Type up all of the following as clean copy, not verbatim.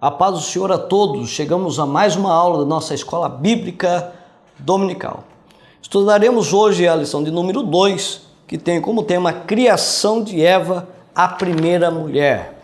A paz do Senhor a todos. Chegamos a mais uma aula da nossa Escola Bíblica Dominical. Estudaremos hoje a lição de número 2, que tem como tema Criação de Eva, a primeira mulher.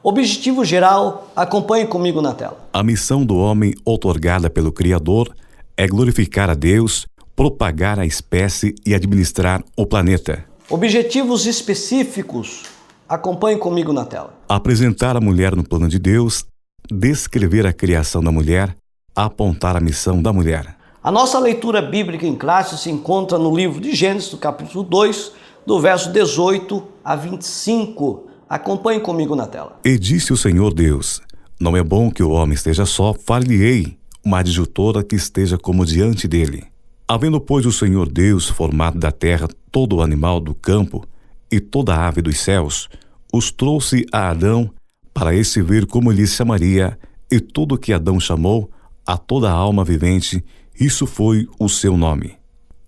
Objetivo geral, acompanhe comigo na tela. A missão do homem outorgada pelo Criador é glorificar a Deus, propagar a espécie e administrar o planeta. Objetivos específicos, acompanhe comigo na tela. Apresentar a mulher no plano de Deus, descrever a criação da mulher, apontar a missão da mulher. A nossa leitura bíblica em classe se encontra no livro de Gênesis, do capítulo 2, do verso 18 a 25. Acompanhe comigo na tela. E disse o Senhor Deus: não é bom que o homem esteja só, far-lhe-ei uma adjutora que esteja como diante dele. Havendo, pois, o Senhor Deus formado da terra todo o animal do campo e toda a ave dos céus, os trouxe a Adão para esse ver como lhe chamaria, e tudo o que Adão chamou a toda a alma vivente, isso foi o seu nome.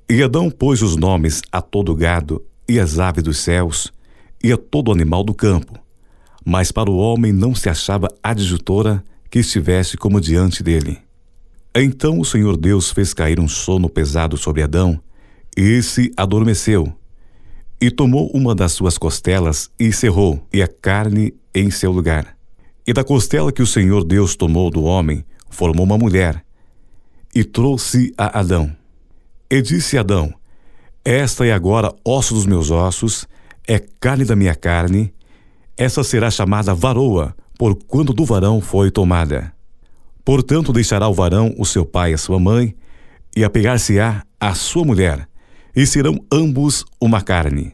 E Adão pôs os nomes a todo o gado e as aves dos céus e a todo animal do campo. Mas para o homem não se achava adjutora que estivesse como diante dele. Então o Senhor Deus fez cair um sono pesado sobre Adão, e esse adormeceu. E tomou uma das suas costelas e cerrou, e a carne em seu lugar. E da costela que o Senhor Deus tomou do homem, formou uma mulher, e trouxe a Adão. E disse Adão: esta é agora osso dos meus ossos, é carne da minha carne, essa será chamada varoa, porquanto do varão foi tomada. Portanto deixará o varão o seu pai e a sua mãe, e apegar-se-á à sua mulher, e serão ambos uma carne.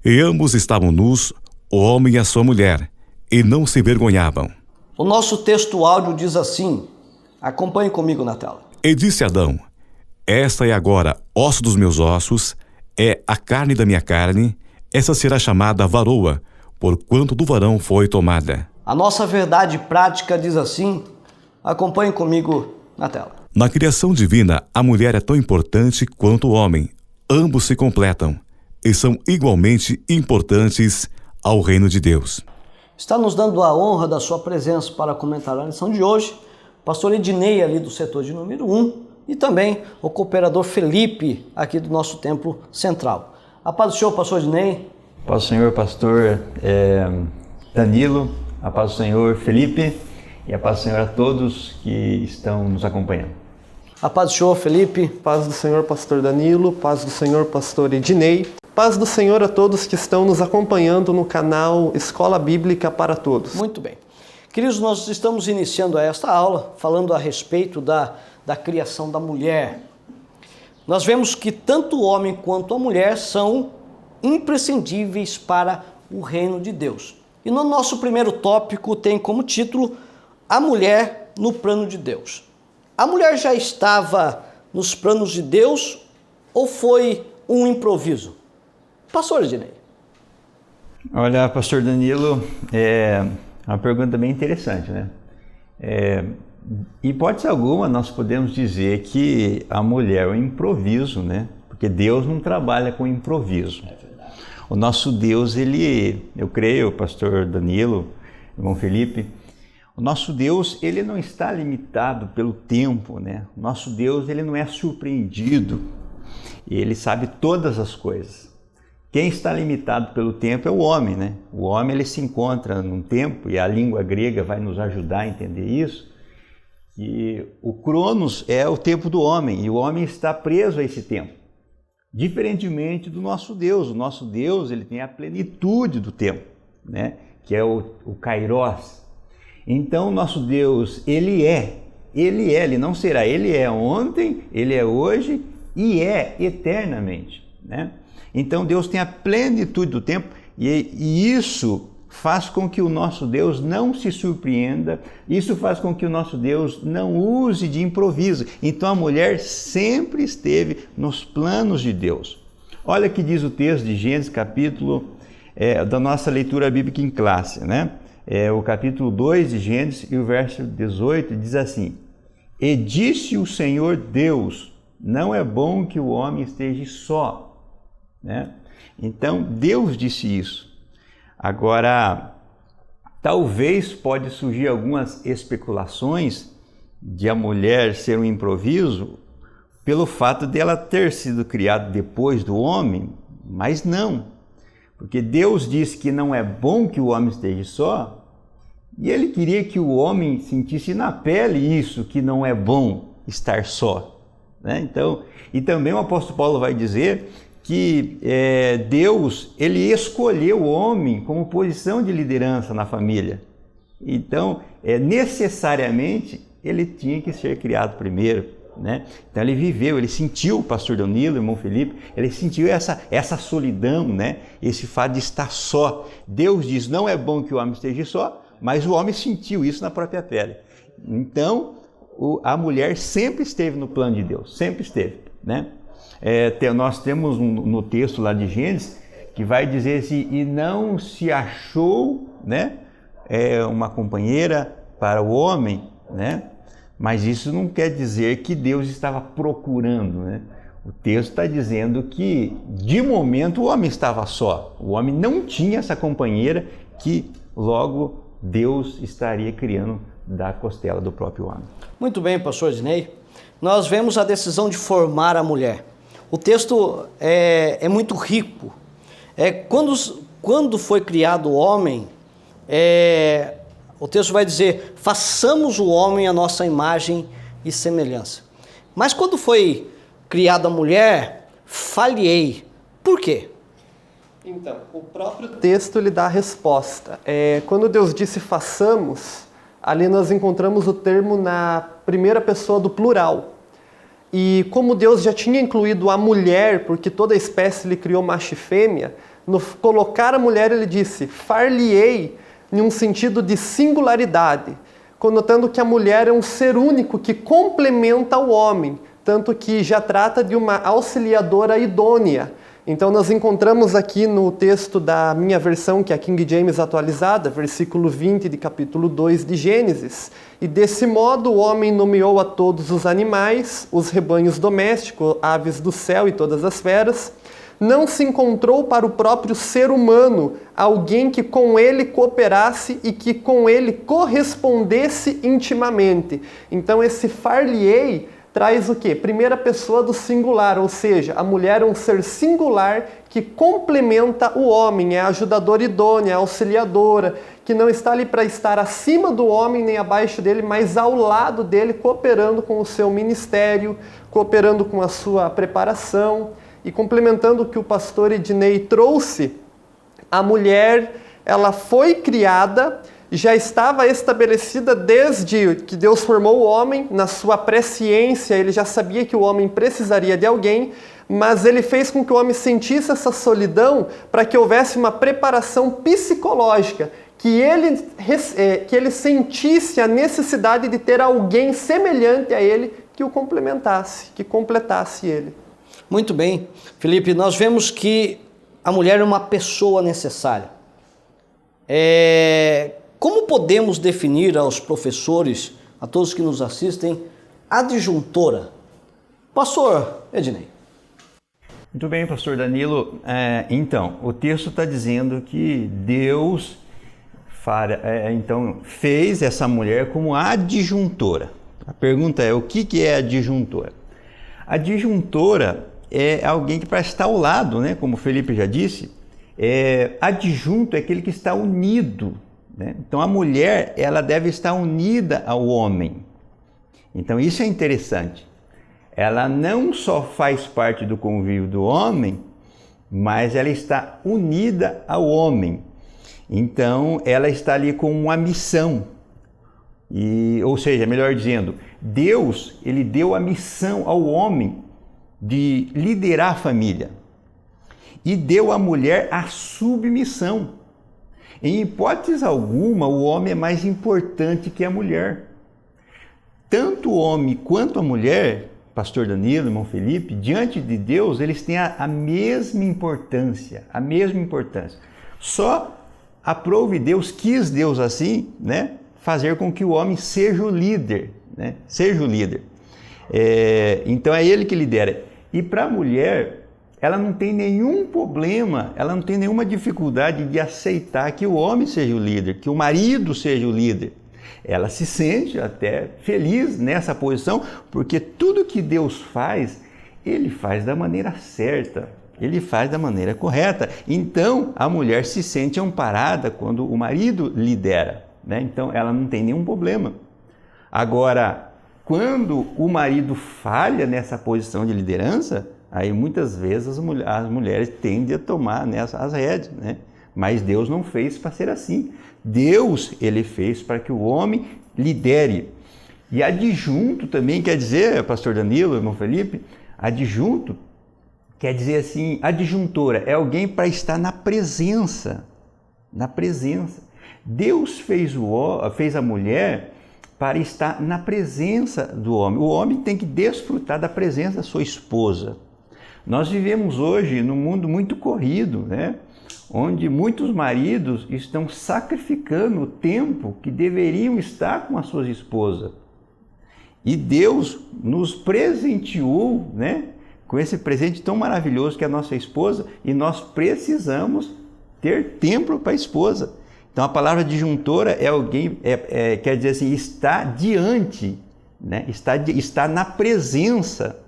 E ambos estavam nus, o homem e a sua mulher, e não se vergonhavam. O nosso texto áudio diz assim, acompanhe comigo na tela. E disse Adão: esta é agora osso dos meus ossos, é a carne da minha carne, essa será chamada varoa, porquanto do varão foi tomada. A nossa verdade prática diz assim, acompanhe comigo na tela. Na criação divina, a mulher é tão importante quanto o homem. Ambos se completam e são igualmente importantes ao reino de Deus. Está nos dando a honra da sua presença para comentar a lição de hoje, pastor Ednei, ali do setor de número 1, e também o cooperador Felipe, aqui do nosso templo central. A paz do Senhor, pastor Ednei. A paz do Senhor, pastor Danilo, a paz do Senhor, Felipe, e a paz do Senhor a todos que estão nos acompanhando. A paz do Senhor, Felipe. Paz do Senhor, pastor Danilo, paz do Senhor, pastor Ednei. Paz do Senhor a todos que estão nos acompanhando no canal Escola Bíblica para Todos. Muito bem. Queridos, nós estamos iniciando esta aula falando a respeito da criação da mulher. Nós vemos que tanto o homem quanto a mulher são imprescindíveis para o reino de Deus. E no nosso primeiro tópico tem como título A Mulher no Plano de Deus. A mulher já estava nos planos de Deus ou foi um improviso? Pastor Ednei. Olha, pastor Danilo, é uma pergunta bem interessante, né? Em hipótese alguma, nós podemos dizer que a mulher é um improviso, né? Porque Deus não trabalha com improviso. É verdade. O nosso Deus, eu creio, pastor Danilo, irmão Felipe, o nosso Deus, ele não está limitado pelo tempo, né? O nosso Deus, ele não é surpreendido. Ele sabe todas as coisas. Quem está limitado pelo tempo é o homem, né? O homem, ele se encontra num tempo, e a língua grega vai nos ajudar a entender isso, que o Cronos é o tempo do homem, e o homem está preso a esse tempo. Diferentemente do nosso Deus. O nosso Deus, ele tem a plenitude do tempo, né? Que é o Kairos. Então, o nosso Deus, ele não será, ele é ontem, ele é hoje e é eternamente, né? Então, Deus tem a plenitude do tempo e isso faz com que o nosso Deus não se surpreenda, isso faz com que o nosso Deus não use de improviso. Então, a mulher sempre esteve nos planos de Deus. Olha que diz o texto de Gênesis, capítulo da nossa leitura bíblica em classe, né? O capítulo 2 de Gênesis e o verso 18 diz assim: e disse o Senhor Deus, não é bom que o homem esteja só, né? Então Deus disse isso. Agora Talvez pode surgir algumas especulações de a mulher ser um improviso pelo fato dela ter sido criada depois do homem, mas não. Porque Deus disse que não é bom que o homem esteja só, e Ele queria que o homem sentisse na pele isso, que não é bom estar só, né? Então, e também o apóstolo Paulo vai dizer que Deus, Ele escolheu o homem como posição de liderança na família. Então, necessariamente, ele tinha que ser criado primeiro, né? Então ele viveu, ele sentiu, o pastor Danilo, o irmão Felipe, ele sentiu essa solidão, né? Esse fato de estar só. Deus diz, não é bom que o homem esteja só, mas o homem sentiu isso na própria pele. Então, a mulher sempre esteve no plano de Deus, sempre esteve, né? Nós temos no texto lá de Gênesis, que vai dizer assim, e não se achou, né, uma companheira para o homem, né? Mas isso não quer dizer que Deus estava procurando, né? O texto está dizendo que, de momento, o homem estava só. O homem não tinha essa companheira que, logo, Deus estaria criando da costela do próprio homem. Muito bem, pastor Ednei. Nós vemos a decisão de formar a mulher. O texto é muito rico. Quando foi criado o homem, o texto vai dizer, façamos o homem à nossa imagem e semelhança. Mas quando foi criada a mulher, falhei. Por quê? Então, o próprio texto lhe dá a resposta. Quando Deus disse façamos, ali nós encontramos o termo na primeira pessoa do plural. E como Deus já tinha incluído a mulher, porque toda espécie Ele criou macho e fêmea, no colocar a mulher Ele disse, far-lhe-ei, em um sentido de singularidade, conotando que a mulher é um ser único que complementa o homem, tanto que já trata de uma auxiliadora idônea. Então nós encontramos aqui no texto da minha versão, que é a King James atualizada, versículo 20 de capítulo 2 de Gênesis, e desse modo o homem nomeou a todos os animais, os rebanhos domésticos, aves do céu e todas as feras. Não se encontrou para o próprio ser humano alguém que com ele cooperasse e que com ele correspondesse intimamente. Então esse far-lhe-ei traz o quê? Primeira pessoa do singular, ou seja, a mulher é um ser singular que complementa o homem, é a ajudadora idônea, a auxiliadora, que não está ali para estar acima do homem nem abaixo dele, mas ao lado dele, cooperando com o seu ministério, cooperando com a sua preparação. E complementando o que o pastor Ednei trouxe, a mulher, ela foi criada, já estava estabelecida desde que Deus formou o homem, na sua presciência, ele já sabia que o homem precisaria de alguém, mas ele fez com que o homem sentisse essa solidão para que houvesse uma preparação psicológica, que ele sentisse a necessidade de ter alguém semelhante a ele que o complementasse, que completasse ele. Muito bem. Felipe, nós vemos que a mulher é uma pessoa necessária. Como podemos definir aos professores, a todos que nos assistem, adjuntora? Pastor Ednei. Muito bem, pastor Danilo. Então, o texto está dizendo que Deus fez essa mulher como adjuntora. A pergunta é, o que é adjuntora? Adjuntora é alguém que para estar ao lado, né? Como o Felipe já disse, adjunto é aquele que está unido, né? Então a mulher, ela deve estar unida ao homem. Então isso é interessante. Ela não só faz parte do convívio do homem, mas ela está unida ao homem. Então ela está ali com uma missão. Ou seja, melhor dizendo, Deus, ele deu a missão ao homem de liderar a família e deu à mulher a submissão. Em hipótese alguma, o homem é mais importante que a mulher. Tanto o homem quanto a mulher, pastor Danilo, irmão Felipe, diante de Deus, eles têm a mesma importância, a mesma importância. Só aprove Deus, quis Deus assim, né, fazer com que o homem seja o líder, né, seja o líder. Então é ele que lidera. E para a mulher, ela não tem nenhum problema, ela não tem nenhuma dificuldade de aceitar que o homem seja o líder, que o marido seja o líder. Ela se sente até feliz nessa posição, porque tudo que Deus faz, Ele faz da maneira certa, Ele faz da maneira correta. Então, a mulher se sente amparada quando o marido lidera, né? Então, ela não tem nenhum problema. Agora, quando o marido falha nessa posição de liderança, aí muitas vezes as mulheres tendem a tomar as rédeas, né? Mas Deus não fez para ser assim. Deus, Ele fez para que o homem lidere. E adjunto também quer dizer, pastor Danilo, irmão Felipe, adjunto quer dizer assim, adjuntora é alguém para estar na presença, na presença. Deus fez a mulher para estar na presença do homem. O homem tem que desfrutar da presença da sua esposa. Nós vivemos hoje num mundo muito corrido, né? Onde muitos maridos estão sacrificando o tempo que deveriam estar com as suas esposas. E Deus nos presenteou, né, com esse presente tão maravilhoso que é a nossa esposa, e nós precisamos ter tempo para a esposa. Então a palavra disjuntora é alguém, quer dizer assim, está diante, né? Está na presença.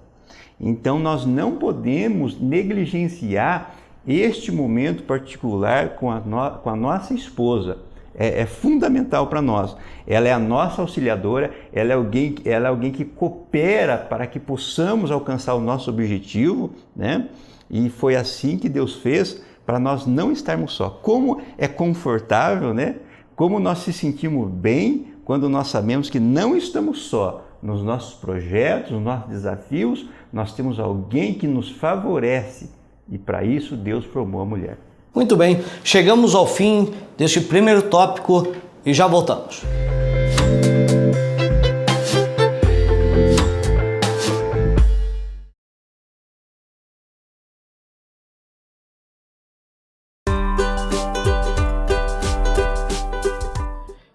Então nós não podemos negligenciar este momento particular com a nossa esposa. É fundamental para nós. Ela é a nossa auxiliadora, ela é alguém que coopera para que possamos alcançar o nosso objetivo, né? E foi assim que Deus fez para nós não estarmos só. Como é confortável, né? Como nós se sentimos bem quando nós sabemos que não estamos só nos nossos projetos, nos nossos desafios, nós temos alguém que nos favorece. E para isso Deus formou a mulher. Muito bem, chegamos ao fim deste primeiro tópico e já voltamos.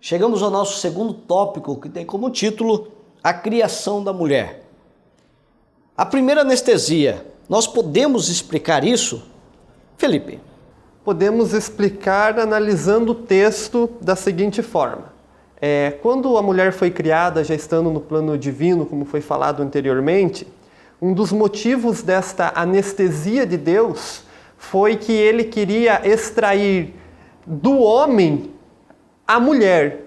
Chegamos ao nosso segundo tópico, que tem como título a criação da mulher. A primeira anestesia, nós podemos explicar isso? Felipe. Podemos explicar analisando o texto da seguinte forma. Quando a mulher foi criada, já estando no plano divino, como foi falado anteriormente, um dos motivos desta anestesia de Deus foi que Ele queria extrair do homem a mulher.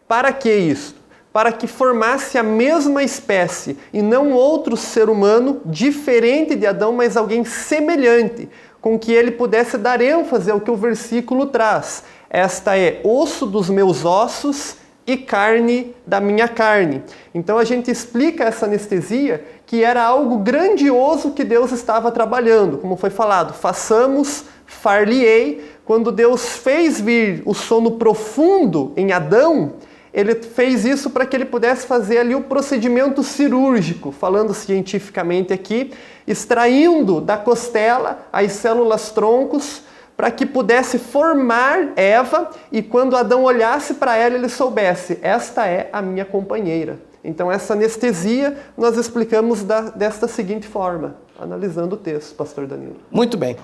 Para que isso? Para que formasse a mesma espécie e não outro ser humano diferente de Adão, mas alguém semelhante, com que ele pudesse dar ênfase ao que o versículo traz. Esta é osso dos meus ossos e carne da minha carne. Então a gente explica essa anestesia que era algo grandioso que Deus estava trabalhando. Como foi falado, façamos, far-lhe-ei. Quando Deus fez vir o sono profundo em Adão, Ele fez isso para que ele pudesse fazer ali o procedimento cirúrgico, falando cientificamente aqui, extraindo da costela as células troncos para que pudesse formar Eva e quando Adão olhasse para ela, ele soubesse, esta é a minha companheira. Então essa anestesia nós explicamos desta seguinte forma, analisando o texto, pastor Danilo. Muito bem.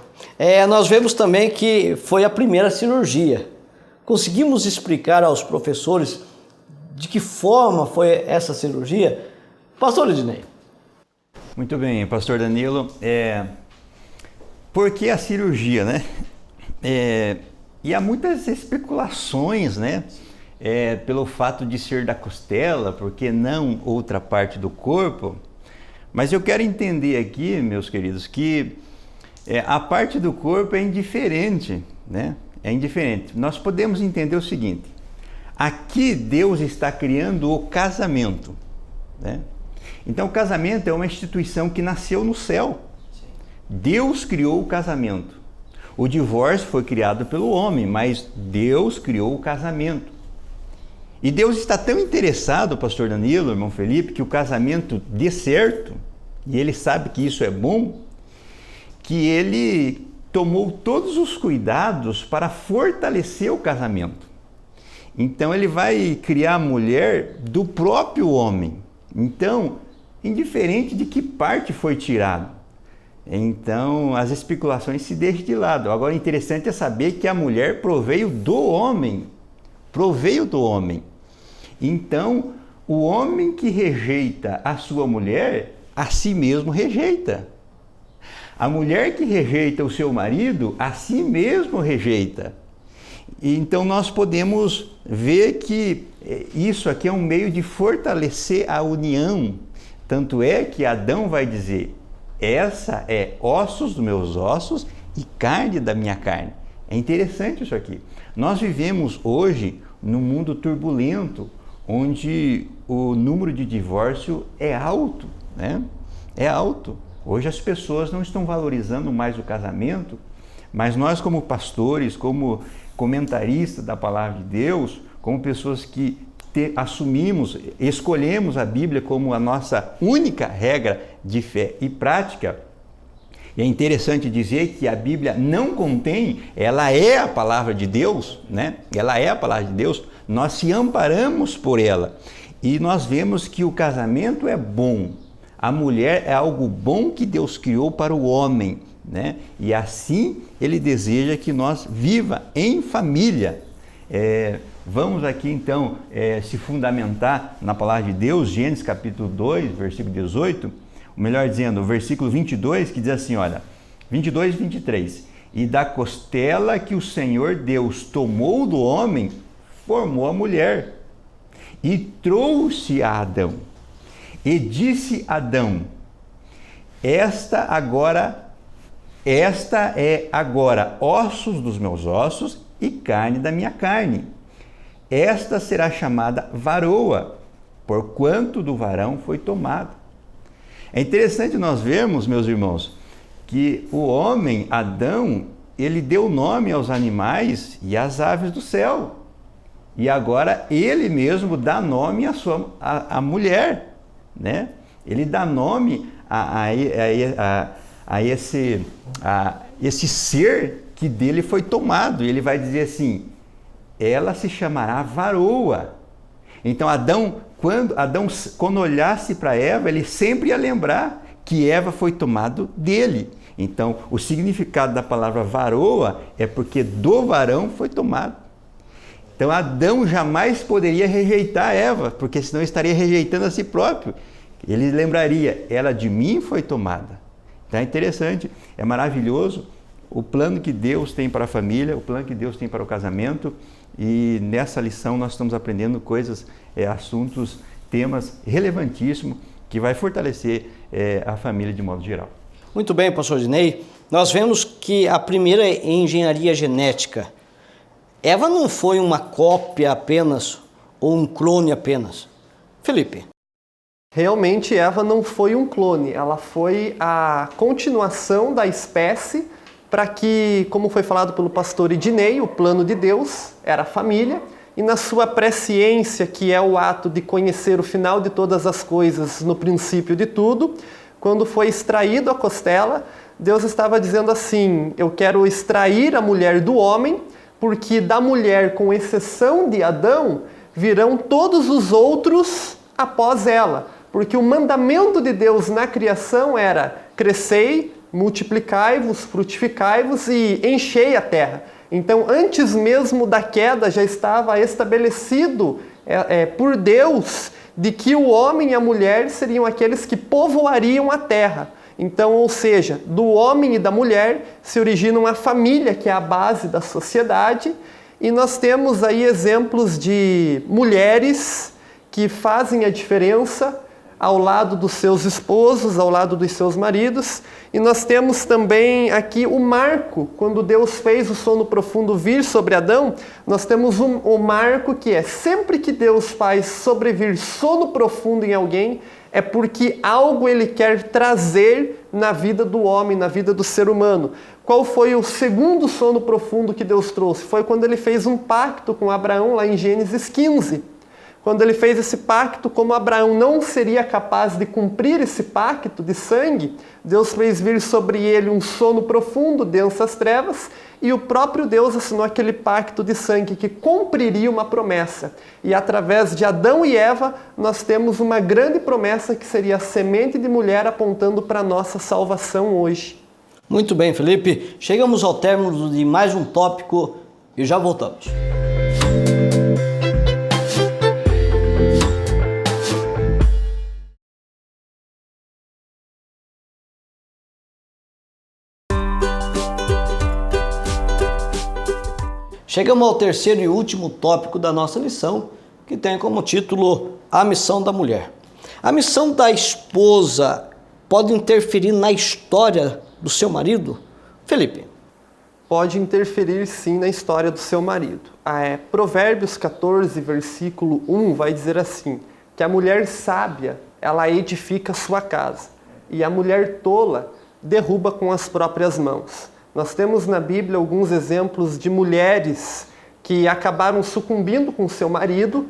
Nós vemos também que foi a primeira cirurgia. Conseguimos explicar aos professores de que forma foi essa cirurgia? Pastor Ednei. Muito bem, pastor Danilo. Por que a cirurgia, né? E há muitas especulações, né? Pelo fato de ser da costela, porque não outra parte do corpo. Mas eu quero entender aqui, meus queridos, que a parte do corpo é indiferente, né? É indiferente. Nós podemos entender o seguinte: aqui Deus está criando o casamento, né? Então o casamento é uma instituição que nasceu no céu. Deus criou o casamento. O divórcio foi criado pelo homem, mas Deus criou o casamento. E Deus está tão interessado, pastor Danilo, irmão Felipe, que o casamento dê certo, e Ele sabe que isso é bom, que Ele tomou todos os cuidados para fortalecer o casamento. Então Ele vai criar a mulher do próprio homem. Então, indiferente de que parte foi tirado, Então, as especulações se deixam de lado. Agora, interessante é saber que a mulher proveio do homem. Proveio do homem. Então, o homem que rejeita a sua mulher, a si mesmo rejeita. A mulher que rejeita o seu marido, a si mesmo rejeita. Então, nós podemos ver que isso aqui é um meio de fortalecer a união. Tanto é que Adão vai dizer: essa é ossos dos meus ossos e carne da minha carne. É interessante isso aqui. Nós vivemos hoje num mundo turbulento, onde o número de divórcio é alto, né? É alto. Hoje as pessoas não estão valorizando mais o casamento, mas nós, como pastores, como comentaristas da palavra de Deus, como pessoas que assumimos, escolhemos a Bíblia como a nossa única regra de fé e prática. E é interessante dizer que a Bíblia não contém, ela é a palavra de Deus, né? Ela é a palavra de Deus, nós se amparamos por ela. E nós vemos que o casamento é bom. A mulher é algo bom que Deus criou para o homem, né? E assim ele deseja que nós viva em família. Vamos aqui então se fundamentar na palavra de Deus, Gênesis capítulo 2, versículo 18, ou melhor dizendo, o versículo 22, que diz assim, olha, 22 e 23, e da costela que o Senhor Deus tomou do homem, formou a mulher, e trouxe a Adão, e disse Adão, esta é agora ossos dos meus ossos e carne da minha carne. Esta será chamada varoa, porquanto do varão foi tomada. É interessante nós vermos, meus irmãos, que o homem, Adão, ele deu nome aos animais e às aves do céu. E agora ele mesmo dá nome à mulher, né? Ele dá nome a esse ser que dele foi tomado. E ele vai dizer assim, ela se chamará varoa. Então quando olhasse para Eva, ele sempre ia lembrar que Eva foi tomado dele. Então o significado da palavra varoa é porque do varão foi tomado. Então Adão jamais poderia rejeitar Eva, porque senão estaria rejeitando a si próprio. Ele lembraria, ela de mim foi tomada. Então é interessante, é maravilhoso o plano que Deus tem para a família, o plano que Deus tem para o casamento. E nessa lição nós estamos aprendendo coisas, assuntos, temas relevantíssimos que vai fortalecer a família de modo geral. Muito bem, pastor Dinei. Nós vemos que a primeira engenharia genética, Eva não foi uma cópia apenas ou um clone apenas. Felipe. Realmente Eva não foi um clone, ela foi a continuação da espécie para que, como foi falado pelo pastor Idinei, o plano de Deus era a família, e na sua presciência, que é o ato de conhecer o final de todas as coisas no princípio de tudo, quando foi extraído a costela, Deus estava dizendo assim, eu quero extrair a mulher do homem, porque da mulher, com exceção de Adão, virão todos os outros após ela. Porque o mandamento de Deus na criação era crescei, multiplicai-vos, frutificai-vos e enchei a terra. Então, antes mesmo da queda, já estava estabelecido por Deus de que o homem e a mulher seriam aqueles que povoariam a terra. Então, ou seja, do homem e da mulher se origina uma família que é a base da sociedade, e nós temos aí exemplos de mulheres que fazem a diferença ao lado dos seus esposos, ao lado dos seus maridos, e nós temos também aqui o marco, quando Deus fez o sono profundo vir sobre Adão, nós temos o marco que é, sempre que Deus faz sobrevir sono profundo em alguém, é porque algo ele quer trazer na vida do homem, na vida do ser humano. Qual foi o segundo sono profundo que Deus trouxe? Foi quando ele fez um pacto com Abraão, lá em Gênesis 15. Quando ele fez esse pacto, como Abraão não seria capaz de cumprir esse pacto de sangue, Deus fez vir sobre ele um sono profundo, densas trevas, e o próprio Deus assinou aquele pacto de sangue que cumpriria uma promessa. E através de Adão e Eva, nós temos uma grande promessa que seria a semente de mulher apontando para a nossa salvação hoje. Muito bem, Felipe. Chegamos ao término de mais um tópico e já voltamos. Chegamos ao terceiro e último tópico da nossa lição, que tem como título A Missão da Mulher. A missão da esposa pode interferir na história do seu marido? Felipe. Pode interferir sim na história do seu marido. Provérbios 14, versículo 1 vai dizer assim, que a mulher sábia, ela edifica sua casa, e a mulher tola derruba com as próprias mãos. Nós temos na Bíblia alguns exemplos de mulheres que acabaram sucumbindo com seu marido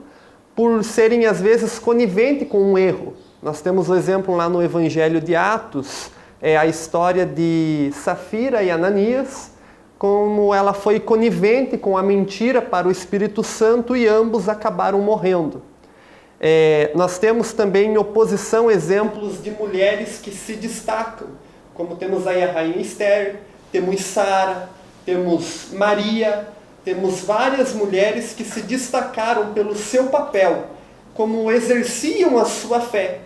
por serem, às vezes, coniventes com um erro. Nós temos o exemplo lá no Evangelho de Atos, a história de Safira e Ananias, como ela foi conivente com a mentira para o Espírito Santo e ambos acabaram morrendo. Nós temos também em oposição exemplos de mulheres que se destacam, como temos aí a rainha Esther, temos Sara, temos Maria, temos várias mulheres que se destacaram pelo seu papel, como exerciam a sua fé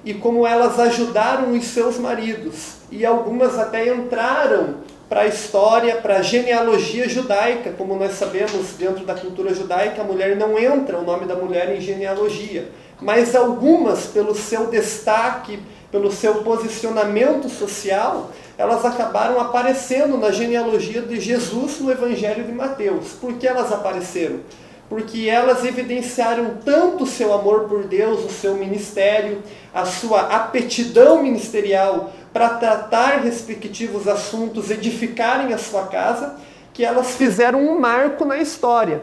e como elas ajudaram os seus maridos. E algumas até entraram para a história, para a genealogia judaica. Como nós sabemos, dentro da cultura judaica, a mulher não entra, o nome da mulher, em genealogia. Mas algumas, pelo seu destaque, pelo seu posicionamento social, elas acabaram aparecendo na genealogia de Jesus no Evangelho de Mateus. Por que elas apareceram? Porque elas evidenciaram tanto o seu amor por Deus, o seu ministério, a sua aptidão ministerial para tratar respectivos assuntos, edificarem a sua casa, que elas fizeram um marco na história.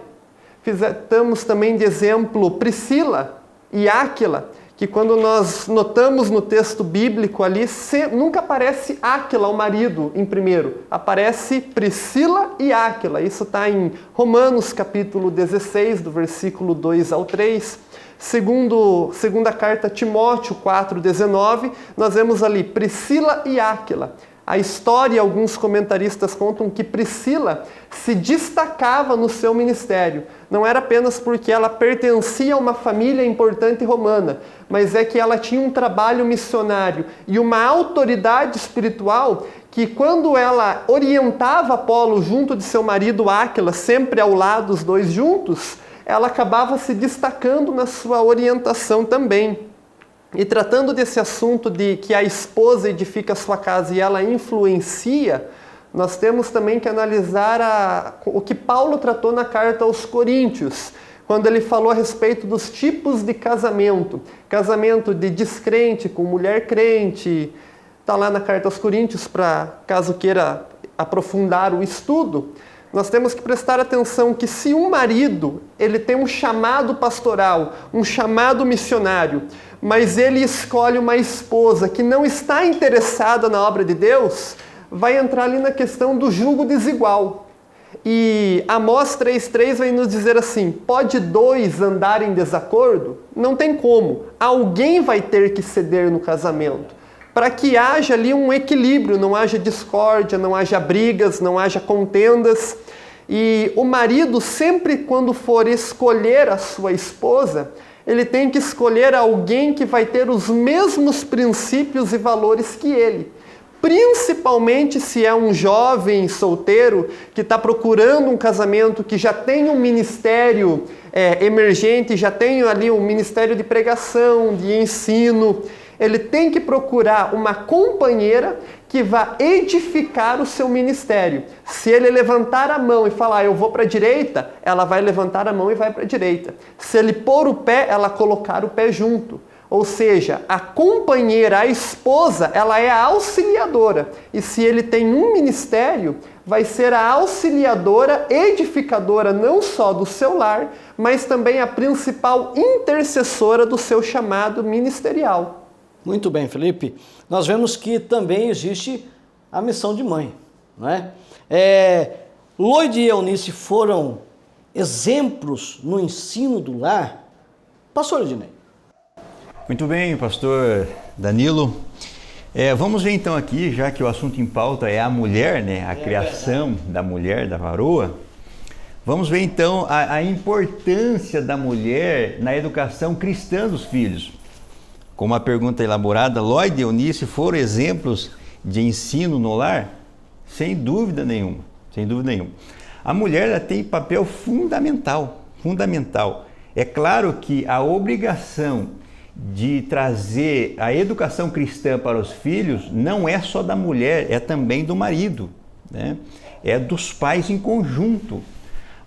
Estamos também de exemplo Priscila e Áquila, que quando nós notamos no texto bíblico ali, nunca aparece Áquila, o marido, em primeiro. Aparece Priscila e Áquila. Isso está em Romanos capítulo 16, do versículo 2 ao 3. Segunda carta a Timóteo 4,19, nós vemos ali Priscila e Áquila. A história, alguns comentaristas contam que Priscila se destacava no seu ministério. Não era apenas porque ela pertencia a uma família importante romana, mas é que ela tinha um trabalho missionário e uma autoridade espiritual que, quando ela orientava Apolo junto de seu marido Áquila, sempre ao lado, os dois juntos, ela acabava se destacando na sua orientação também. E tratando desse assunto de que a esposa edifica a sua casa e ela influencia, nós temos também que analisar o que Paulo tratou na carta aos Coríntios, quando ele falou a respeito dos tipos de casamento. Casamento de descrente com mulher crente, está lá na carta aos Coríntios, para caso queira aprofundar o estudo. Nós temos que prestar atenção que se um marido ele tem um chamado pastoral, um chamado missionário, mas ele escolhe uma esposa que não está interessada na obra de Deus, vai entrar ali na questão do jugo desigual. E Amós 3,3 vai nos dizer assim, pode dois andar em desacordo? Não tem como. Alguém vai ter que ceder no casamento, para que haja ali um equilíbrio, não haja discórdia, não haja brigas, não haja contendas. E o marido, sempre quando for escolher a sua esposa, ele tem que escolher alguém que vai ter os mesmos princípios e valores que ele. Principalmente se é um jovem solteiro que está procurando um casamento, que já tem um ministério emergente, já tem ali um ministério de pregação, de ensino. Ele tem que procurar uma companheira que vá edificar o seu ministério. Se ele levantar a mão e falar, eu vou para a direita, ela vai levantar a mão e vai para a direita. Se ele pôr o pé, ela colocar o pé junto. Ou seja, a companheira, a esposa, ela é a auxiliadora. E se ele tem um ministério, vai ser a auxiliadora edificadora não só do seu lar, mas também a principal intercessora do seu chamado ministerial. Muito bem, Felipe. Nós vemos que também existe a missão de mãe, não é? Loide e Eunice foram exemplos no ensino do lar. Pastor Ednei. Muito bem, pastor Danilo. Vamos ver então aqui, já que o assunto em pauta é a mulher, né? A criação da mulher, da varoa. Vamos ver então a importância da mulher na educação cristã dos filhos. Com uma pergunta elaborada, Loide e Eunice foram exemplos de ensino no lar? Sem dúvida nenhuma, sem dúvida nenhuma. A mulher ela tem papel fundamental. É claro que a obrigação de trazer a educação cristã para os filhos não é só da mulher, é também do marido, né? É dos pais em conjunto.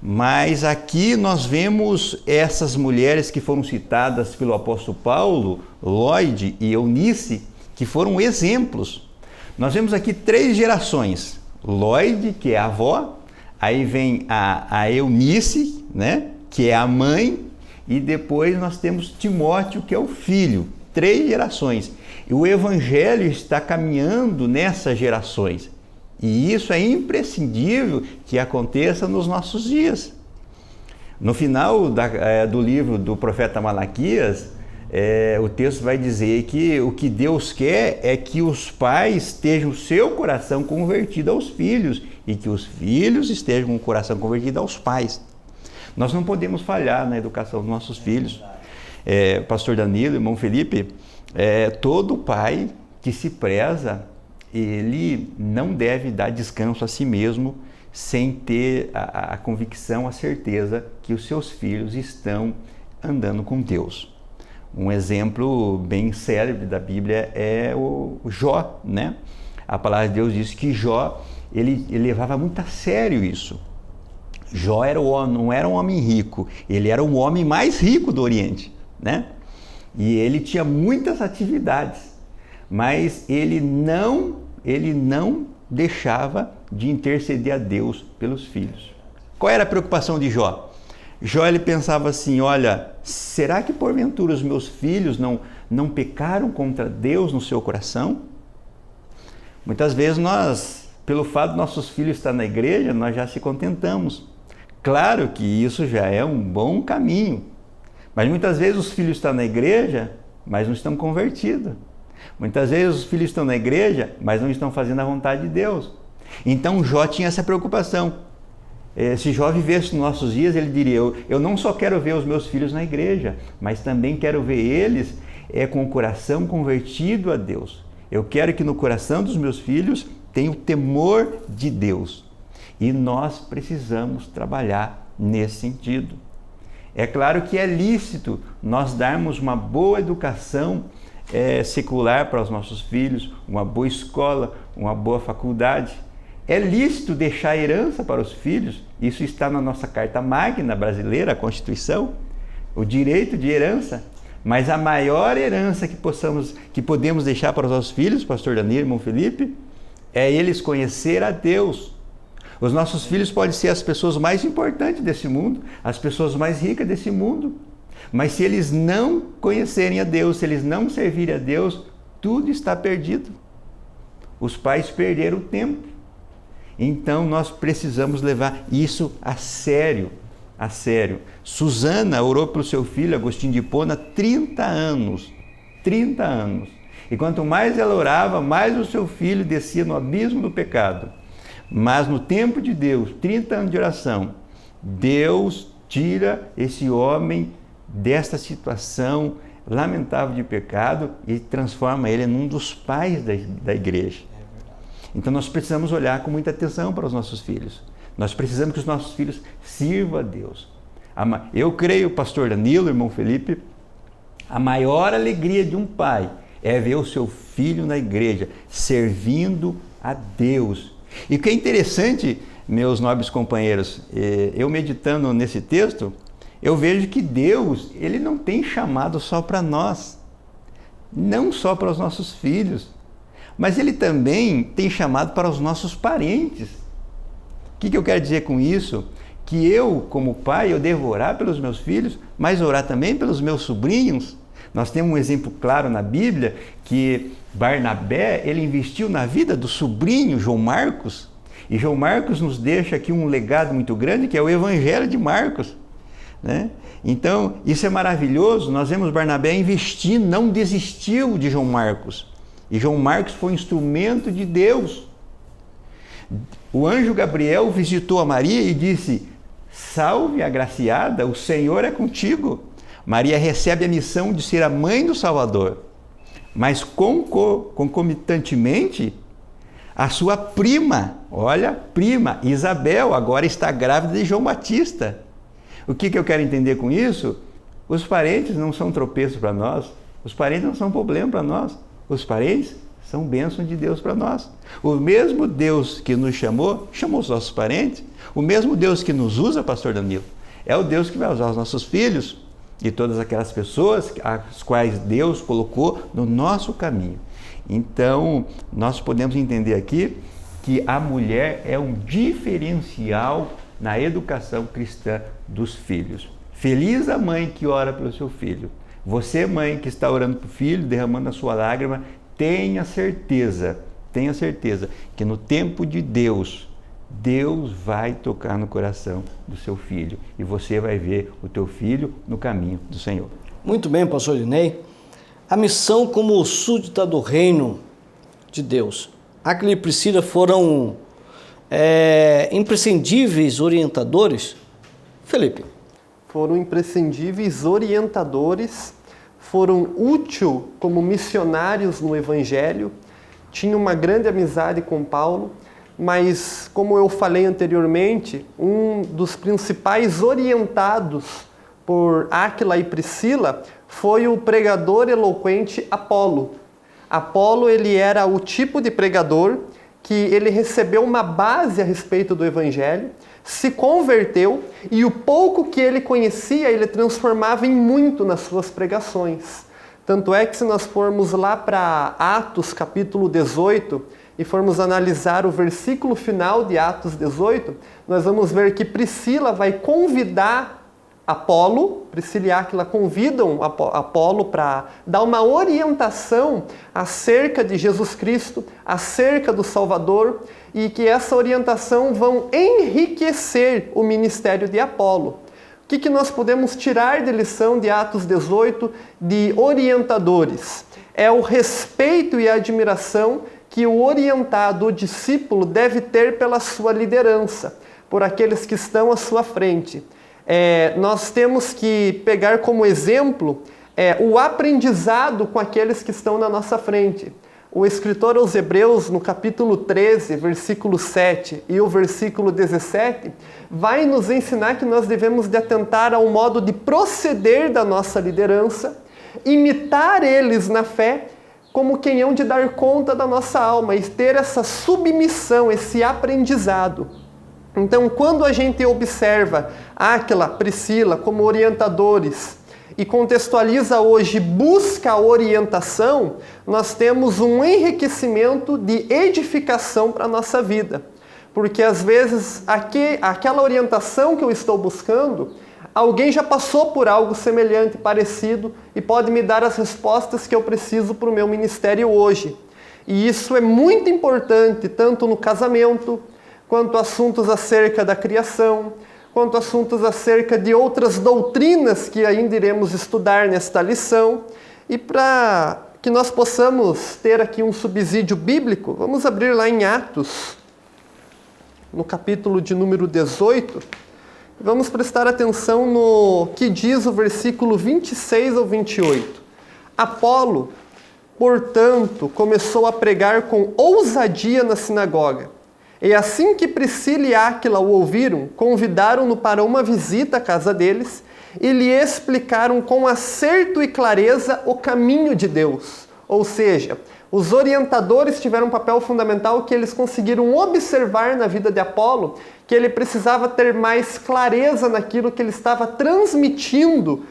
Mas aqui nós vemos essas mulheres que foram citadas pelo apóstolo Paulo, Loide e Eunice, que foram exemplos. Nós vemos aqui 3 gerações. Loide, que é a avó, aí vem a Eunice, né, que é a mãe, e depois nós temos Timóteo, que é o filho. 3 gerações. E o evangelho está caminhando nessas gerações. E isso é imprescindível que aconteça nos nossos dias. No final do livro do profeta Malaquias, o texto vai dizer que o que Deus quer é que os pais estejam o seu coração convertido aos filhos e que os filhos estejam com o coração convertido aos pais. Nós não podemos falhar na educação dos nossos filhos. Pastor Danilo, irmão Felipe, todo pai que se preza, ele não deve dar descanso a si mesmo sem ter a convicção, a certeza que os seus filhos estão andando com Deus. Um exemplo bem célebre da Bíblia é o Jó, né? A palavra de Deus diz que Jó, ele levava muito a sério isso. Jó não era um homem rico, ele era o homem mais rico do Oriente, né? E ele tinha muitas atividades, mas ele não deixava de interceder a Deus pelos filhos. Qual era a preocupação de Jó? Jó ele pensava assim, olha, será que porventura os meus filhos não pecaram contra Deus no seu coração? Muitas vezes nós, pelo fato de nossos filhos estar na igreja, nós já se contentamos. Claro que isso já é um bom caminho, mas muitas vezes os filhos estão na igreja, mas não estão convertidos. Muitas vezes os filhos estão na igreja, mas não estão fazendo a vontade de Deus. Então Jó tinha essa preocupação. Se Jó vivesse nos nossos dias, ele diria, eu não só quero ver os meus filhos na igreja, mas também quero ver eles com o coração convertido a Deus. Eu quero que no coração dos meus filhos tenha o temor de Deus. E nós precisamos trabalhar nesse sentido. É claro que é lícito nós darmos uma boa educação secular para os nossos filhos, uma boa escola, uma boa faculdade. É lícito deixar herança para os filhos, isso está na nossa Carta Magna brasileira, a Constituição, o direito de herança, mas a maior herança que podemos deixar para os nossos filhos, pastor Danilo, irmão Felipe, é eles conhecer a Deus. Os nossos filhos podem ser as pessoas mais importantes desse mundo, as pessoas mais ricas desse mundo, mas se eles não conhecerem a Deus, se eles não servirem a Deus, tudo está perdido. Os pais perderam o tempo. Então nós precisamos levar isso a sério, a sério. Susana orou pelo seu filho, Agostinho de Hipona, 30 anos. E quanto mais ela orava, mais o seu filho descia no abismo do pecado. Mas no tempo de Deus, 30 anos de oração, Deus tira esse homem desta situação lamentável de pecado e transforma ele num dos pais da igreja. Então nós precisamos olhar com muita atenção para os nossos filhos. Nós precisamos que os nossos filhos sirvam a Deus. Eu creio, pastor Danilo, irmão Felipe, a maior alegria de um pai é ver o seu filho na igreja, servindo a Deus. E o que é interessante, meus nobres companheiros, eu meditando nesse texto, eu vejo que Deus, ele não tem chamado só para nós. não só para os nossos filhos, mas ele também tem chamado para os nossos parentes. O que eu quero dizer com isso? Que eu, como pai, eu devo orar pelos meus filhos, mas orar também pelos meus sobrinhos. Nós temos um exemplo claro na Bíblia que Barnabé, ele investiu na vida do sobrinho João Marcos, e João Marcos nos deixa aqui um legado muito grande, que é o Evangelho de Marcos, né? Então, isso é maravilhoso. Nós vemos Barnabé investir, não desistiu de João Marcos. E João Marcos foi um instrumento de Deus. O anjo Gabriel visitou a Maria e disse: salve, agraciada, o Senhor é contigo. Maria recebe a missão de ser a mãe do Salvador. Mas concomitantemente, a sua prima, prima, Isabel, agora está grávida de João Batista. O que eu quero entender com isso? Os parentes não são tropeço para nós, os parentes não são problema para nós, os parentes são bênção de Deus para nós. O mesmo Deus que nos chamou os nossos parentes, o mesmo Deus que nos usa, pastor Danilo, é o Deus que vai usar os nossos filhos e todas aquelas pessoas as quais Deus colocou no nosso caminho. Então, nós podemos entender aqui que a mulher é um diferencial na educação cristã dos filhos. Feliz a mãe que ora pelo seu filho. Você, mãe, que está orando para o filho, derramando a sua lágrima, tenha certeza que no tempo de Deus, Deus vai tocar no coração do seu filho e você vai ver o teu filho no caminho do Senhor. Muito bem, pastor Linei. A missão como súdita do reino de Deus. Áquila e Priscila foram imprescindíveis orientadores? Felipe. Foram imprescindíveis orientadores, foram úteis como missionários no Evangelho, tinham uma grande amizade com Paulo, mas, como eu falei anteriormente, um dos principais orientados por Áquila e Priscila foi o pregador eloquente Apolo. Apolo, ele era o tipo de pregador que ele recebeu uma base a respeito do Evangelho, se converteu e o pouco que ele conhecia, ele transformava em muito nas suas pregações. Tanto é que se nós formos lá para Atos capítulo 18 e formos analisar o versículo final de Atos 18, nós vamos ver que Priscila vai convidar Apolo, Priscila e Áquila convidam Apolo para dar uma orientação acerca de Jesus Cristo, acerca do Salvador, e que essa orientação vão enriquecer o ministério de Apolo. O que nós podemos tirar de lição de Atos 18 de orientadores? É o respeito e a admiração que o orientado, o discípulo, deve ter pela sua liderança, por aqueles que estão à sua frente. Nós temos que pegar como exemplo o aprendizado com aqueles que estão na nossa frente. O escritor aos Hebreus, no capítulo 13, versículo 7 e o versículo 17, vai nos ensinar que nós devemos de atentar ao modo de proceder da nossa liderança, imitar eles na fé, como quem hão de dar conta da nossa alma e ter essa submissão, esse aprendizado. Então, quando a gente observa Áquila, Priscila como orientadores e contextualiza hoje, busca a orientação, nós temos um enriquecimento de edificação para a nossa vida. Porque às vezes aquela orientação que eu estou buscando, alguém já passou por algo semelhante, parecido, e pode me dar as respostas que eu preciso para o meu ministério hoje. E isso é muito importante, tanto no casamento, quanto assuntos acerca da criação, quanto assuntos acerca de outras doutrinas que ainda iremos estudar nesta lição. E para que nós possamos ter aqui um subsídio bíblico, vamos abrir lá em Atos, no capítulo de número 18, vamos prestar atenção no que diz o versículo 26 ao 28. Apolo, portanto, começou a pregar com ousadia na sinagoga. E assim que Priscila e Áquila o ouviram, convidaram-no para uma visita à casa deles e lhe explicaram com acerto e clareza o caminho de Deus. Ou seja, os orientadores tiveram um papel fundamental que eles conseguiram observar na vida de Apolo, que ele precisava ter mais clareza naquilo que ele estava transmitindo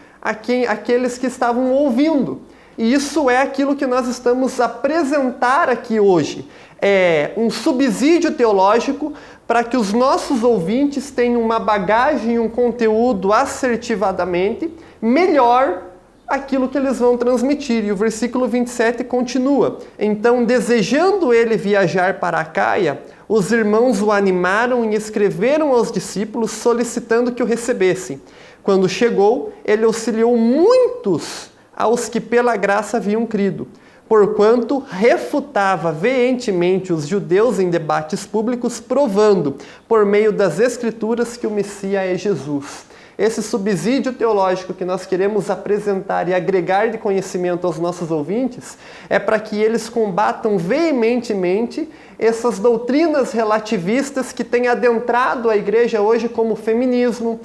àqueles que estavam ouvindo. E isso é aquilo que nós estamos a apresentar aqui hoje. É um subsídio teológico para que os nossos ouvintes tenham uma bagagem, um conteúdo assertivadamente melhor aquilo que eles vão transmitir. E o versículo 27 continua. Então, desejando ele viajar para Acaia, os irmãos o animaram e escreveram aos discípulos solicitando que o recebessem. Quando chegou, ele auxiliou muitos aos que pela graça haviam crido, porquanto refutava veementemente os judeus em debates públicos, provando, por meio das Escrituras, que o Messias é Jesus. Esse subsídio teológico que nós queremos apresentar e agregar de conhecimento aos nossos ouvintes é para que eles combatam veementemente essas doutrinas relativistas que têm adentrado a igreja hoje, como o feminismo,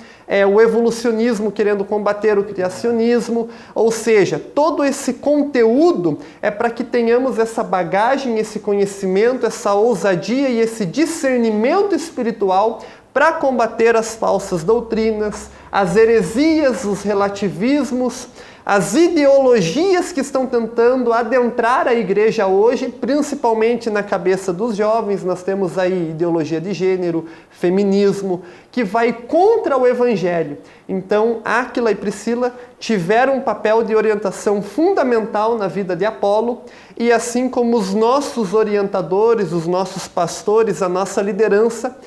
o evolucionismo querendo combater o criacionismo, ou seja, todo esse conteúdo é para que tenhamos essa bagagem, esse conhecimento, essa ousadia e esse discernimento espiritual para combater as falsas doutrinas, as heresias, os relativismos, as ideologias que estão tentando adentrar a igreja hoje, principalmente na cabeça dos jovens. Nós temos aí ideologia de gênero, feminismo, que vai contra o evangelho. Então, Áquila e Priscila tiveram um papel de orientação fundamental na vida de Apolo, e assim como os nossos orientadores, os nossos pastores, a nossa liderança,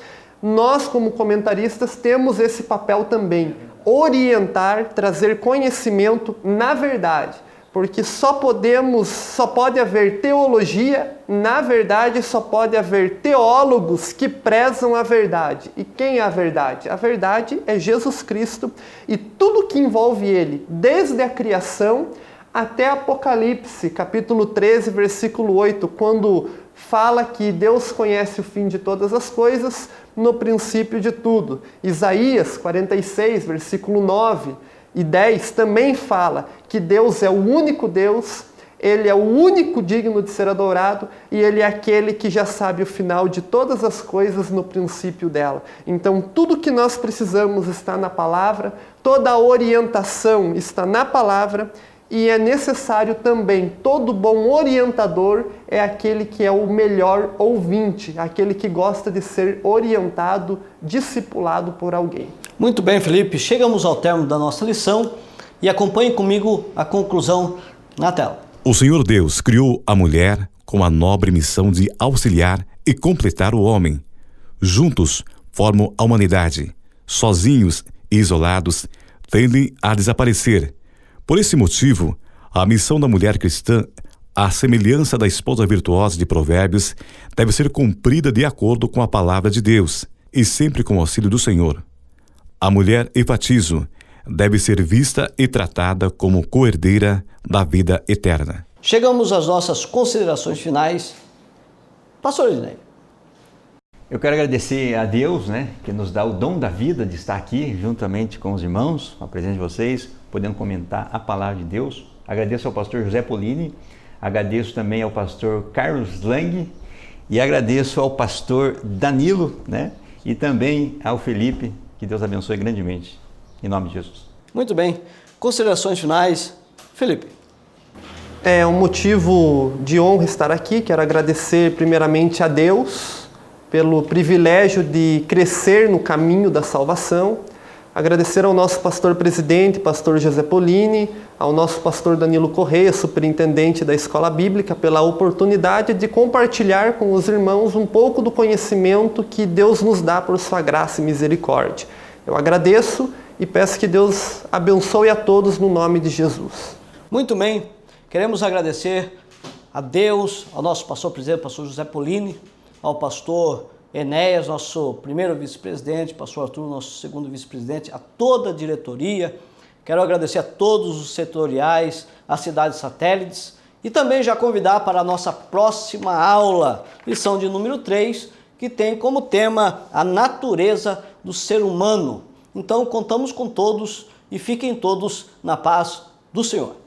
nós, como comentaristas, temos esse papel também, orientar, trazer conhecimento na verdade, porque só pode haver teologia, na verdade só pode haver teólogos que prezam a verdade. E quem é a verdade? A verdade é Jesus Cristo e tudo que envolve ele, desde a criação até Apocalipse, capítulo 13, versículo 8, quando fala que Deus conhece o fim de todas as coisas no princípio de tudo. Isaías 46, versículo 9 e 10 também fala que Deus é o único Deus, Ele é o único digno de ser adorado e Ele é aquele que já sabe o final de todas as coisas no princípio dela. Então, tudo que nós precisamos está na palavra, toda a orientação está na palavra. E é necessário também, todo bom orientador é aquele que é o melhor ouvinte, aquele que gosta de ser orientado, discipulado por alguém. Muito bem, Felipe. Chegamos ao término da nossa lição e acompanhe comigo a conclusão na tela. O Senhor Deus criou a mulher com a nobre missão de auxiliar e completar o homem. Juntos formam a humanidade. Sozinhos e isolados, tendem a desaparecer. Por esse motivo, a missão da mulher cristã, à semelhança da esposa virtuosa de Provérbios, deve ser cumprida de acordo com a palavra de Deus e sempre com o auxílio do Senhor. A mulher enfatizo deve ser vista e tratada como coerdeira da vida eterna. Chegamos às nossas considerações finais. Pastor Ednei. Eu quero agradecer a Deus, que nos dá o dom da vida de estar aqui juntamente com os irmãos, a presença de vocês, podendo comentar a palavra de Deus. Agradeço ao pastor José Polini, agradeço também ao pastor Carlos Lang e agradeço ao pastor Danilo, e também ao Felipe, que Deus abençoe grandemente, em nome de Jesus. Muito bem. Considerações finais. Felipe. É um motivo de honra estar aqui. Quero agradecer primeiramente a Deus pelo privilégio de crescer no caminho da salvação. Agradecer ao nosso pastor presidente, pastor José Polini, ao nosso pastor Danilo Correia, superintendente da Escola Bíblica, pela oportunidade de compartilhar com os irmãos um pouco do conhecimento que Deus nos dá por sua graça e misericórdia. Eu agradeço e peço que Deus abençoe a todos no nome de Jesus. Muito bem. Queremos agradecer a Deus, ao nosso pastor presidente, pastor José Polini, ao pastor Enéas, nosso primeiro vice-presidente, pastor Arthur, nosso segundo vice-presidente, a toda a diretoria. Quero agradecer a todos os setoriais, as cidades satélites e também já convidar para a nossa próxima aula, lição de número 3, que tem como tema a natureza do ser humano. Então, contamos com todos e fiquem todos na paz do Senhor.